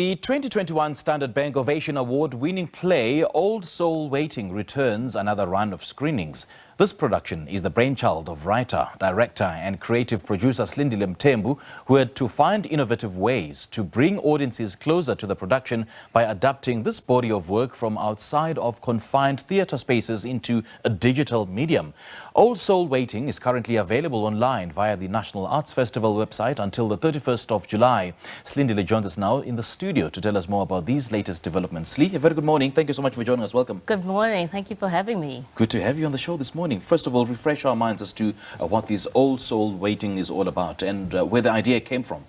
The 2021 Standard Bank Ovation Award-winning play Old Soul Waiting returns another run of screenings. This production is the brainchild of writer, director and creative producer Slindile Mthembu, who had to find innovative ways to bring audiences closer to the production by adapting this body of work from outside of confined theatre spaces into a digital medium. Old Soul Waiting is currently available online via the National Arts Festival website until the 31st of July. Slindile joins us now in the studio to tell us more about these latest developments. Sli, a very good morning. Thank you so much for joining us. Welcome. Good morning. Thank you for having me. Good to have you on the show this morning. First of all, refresh our minds as to what this Old Soul Waiting is all about and where the idea came from.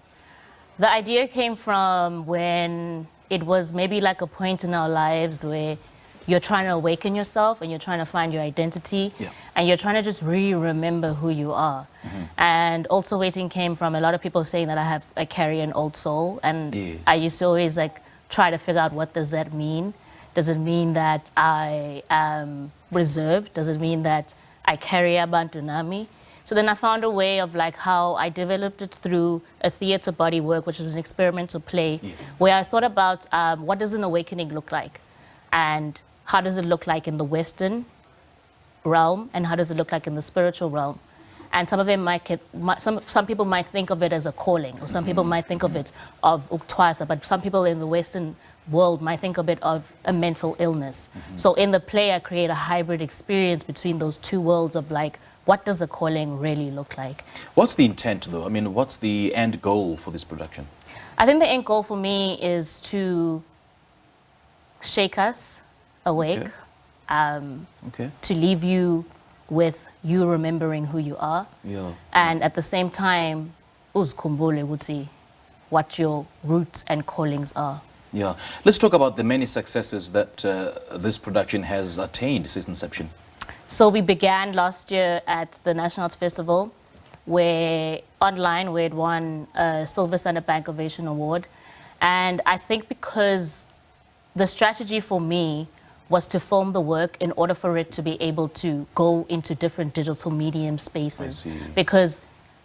The idea came from when it was maybe like a point in our lives where you're trying to awaken yourself and you're trying to find your identity, and you're trying to just remember who you are. And Old Soul Waiting came from a lot of people saying that I carry an old soul, and I used to always try to figure out, what does that mean? Does it mean that I am reserved? Does it mean that I carry abantu nami? So then I found a way of how I developed it through a theatre body work, which is an experimental play, where I thought about what does an awakening look like, and how does it look like in the Western realm, and how does it look like in the spiritual realm. And some of them some people might think of it as a calling, or some people might think of it of uktwasa, but some people in the Western world might think of it of a mental illness. So in the play, I create a hybrid experience between those two worlds of what does a calling really look like? What's the intent, though? I mean, what's the end goal for this production? I think the end goal for me is to shake us awake, to leave you with you remembering who you are, and at the same time, uzikhumbule ukuthi what your roots and callings are. Yeah, let's talk about the many successes that this production has attained since inception. So we began last year at the National Arts Festival, where it won a Silver Standard Bank Ovation Award. And I think because the strategy for me was to film the work in order for it to be able to go into different digital medium spaces. Because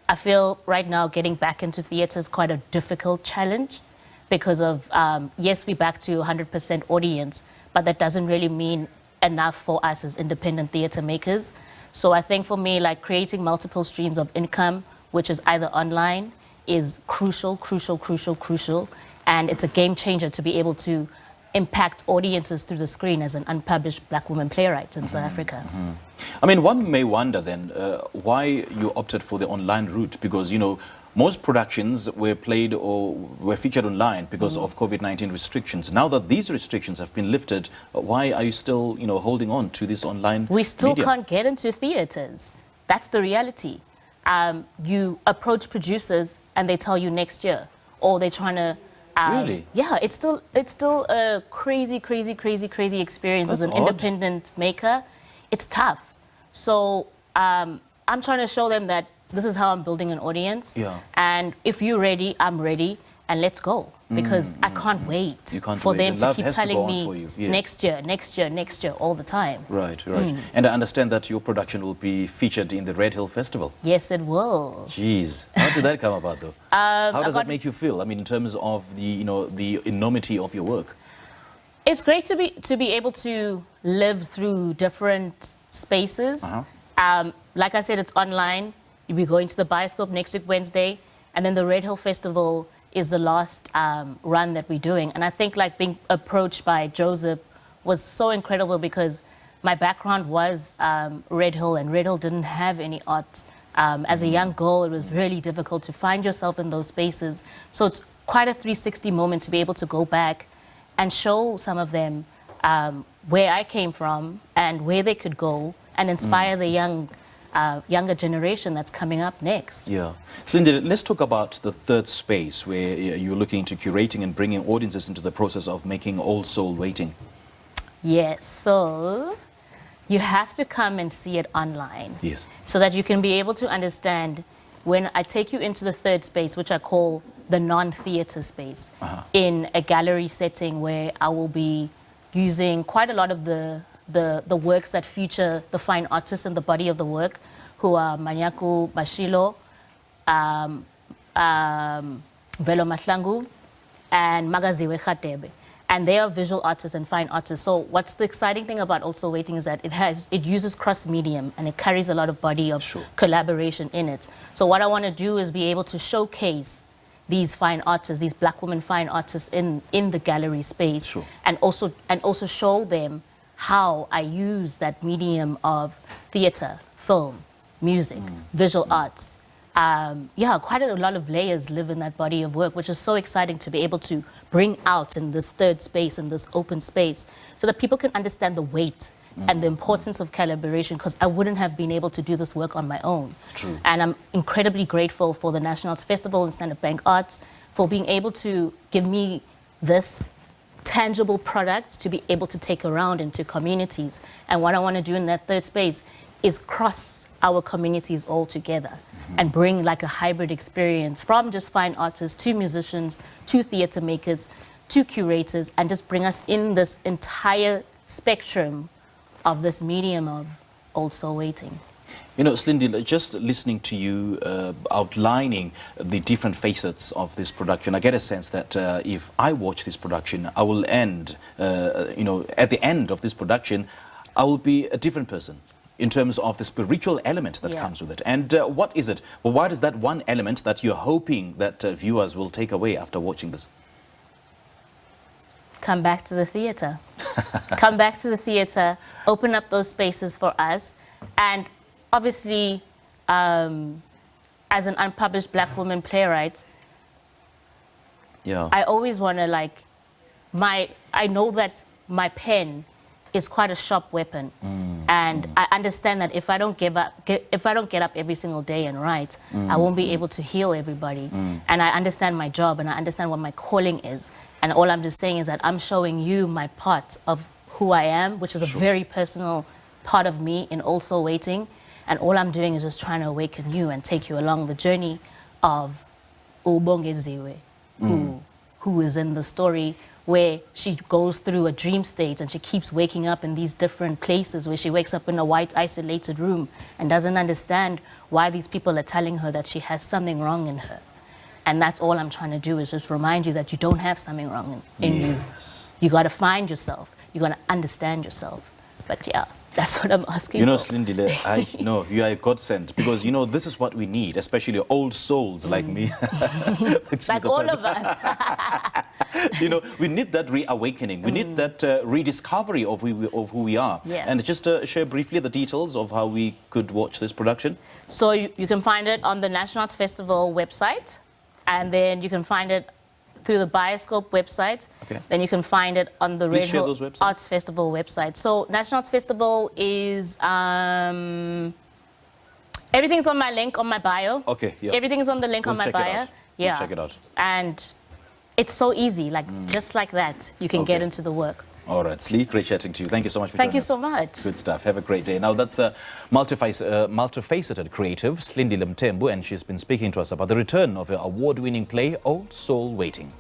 I feel right now getting back into theatre is quite a difficult challenge because of, yes, we're back to 100% audience, but that doesn't really mean enough for us as independent theatre makers. So I think for me, creating multiple streams of income, which is either online, is crucial. And it's a game changer to be able to impact audiences through the screen as an unpublished black woman playwright in South Africa. I mean, one may wonder then why you opted for the online route, because, most productions were played or were featured online because of COVID-19 restrictions. Now that these restrictions have been lifted, why are you still, holding on to this online We still media? Can't get into theatres. That's the reality. You approach producers and they tell you next year, or they're trying to really? Yeah, it's still a crazy experience. That's as an odd. Independent maker. It's tough. So I'm trying to show them that this is how I'm building an audience. And if you're ready, I'm ready, and let's go. Because I can't wait for them to keep telling me next year, all the time. Right. And I understand that your production will be featured in the Red Hill Festival. Yes, it will. Jeez, how did that come about, though? How does that make you feel? I mean, in terms of the, the enormity of your work. It's great to be able to live through different spaces. Like I said, it's online. We're going to the Bioscope next week, Wednesday, and then the Red Hill Festival is the last run that we're doing. And I think being approached by Joseph was so incredible because my background was Red Hill, and Red Hill didn't have any art. As a young girl, it was really difficult to find yourself in those spaces. So it's quite a 360 moment to be able to go back and show some of them where I came from and where they could go, and inspire the younger generation that's coming up next. Yeah. Slindile, let's talk about the third space where you're looking into curating and bringing audiences into the process of making Old Soul Waiting. Yes, so you have to come and see it online. Yes. So that you can be able to understand when I take you into the third space, which I call the non-theatre space, in a gallery setting where I will be using quite a lot of the works that feature the fine artists in the body of the work, who are Manyaku Bashilo, Velo Mahlangu, and Magaziwe Khatebe. And they are visual artists and fine artists. So what's the exciting thing about Also Waiting is that it uses cross-medium and it carries a lot of body of collaboration in it. So what I want to do is be able to showcase these fine artists, these black women fine artists in the gallery space, and also show them how I use that medium of theater, film, music, visual arts. Yeah, quite a lot of layers live in that body of work, which is so exciting to be able to bring out in this third space, in this open space, so that people can understand the weight and the importance of collaboration, because I wouldn't have been able to do this work on my own. True. And I'm incredibly grateful for the National Arts Festival and Standard Bank Arts for being able to give me this tangible product to be able to take around into communities. And what I want to do in that third space is cross our communities all together and bring like a hybrid experience from just fine artists to musicians, to theater makers, to curators, and just bring us in this entire spectrum of this medium of Also Waiting. You know, Slindile, just listening to you outlining the different facets of this production, I get a sense that if I watch this production, I will end, you know, at the end of this production, I will be a different person in terms of the spiritual element that comes with it. And what is it? Well, what is that one element that you're hoping that viewers will take away after watching this? Come back to the theater. Come back to the theater, open up those spaces for us. And obviously, as an unpublished black woman playwright, I always want to like, I know that my pen is quite a sharp weapon. And I understand that if I don't get up every single day and write, I won't be able to heal everybody. And I understand my job and I understand what my calling is. And all I'm just saying is that I'm showing you my part of who I am, which is a very personal part of me in Also Waiting. And all I'm doing is just trying to awaken you and take you along the journey of Ubongeziwe, who is in the story where she goes through a dream state and she keeps waking up in these different places, where she wakes up in a white isolated room and doesn't understand why these people are telling her that she has something wrong in her. And that's all I'm trying to do, is just remind you that you don't have something wrong in you. You got to find yourself. You got to understand yourself. But yeah, that's what I'm asking You know, for. Slindile, I know you are a godsend, because, you know, this is what we need, especially old souls like me. Like all of us. You know, we need that reawakening. We need that rediscovery of who we are. And just share briefly the details of how we could watch this production. So you can find it on the National Arts Festival website, and then you can find it through the Bioscope website. Then you can find it on the Red Hill Arts Festival website. So National Arts Festival is, everything's on my link on my bio. Everything is on the link on my bio. We'll check it out. And it's so easy, like just like that, you can get into the work. All right, Slee, great chatting to you. Thank you so much for joining us. Thank you so much. Good stuff. Have a great day. Now, that's a multifaceted creative, Slindile Mthembu, and she's been speaking to us about the return of her award-winning play, Old Soul Waiting.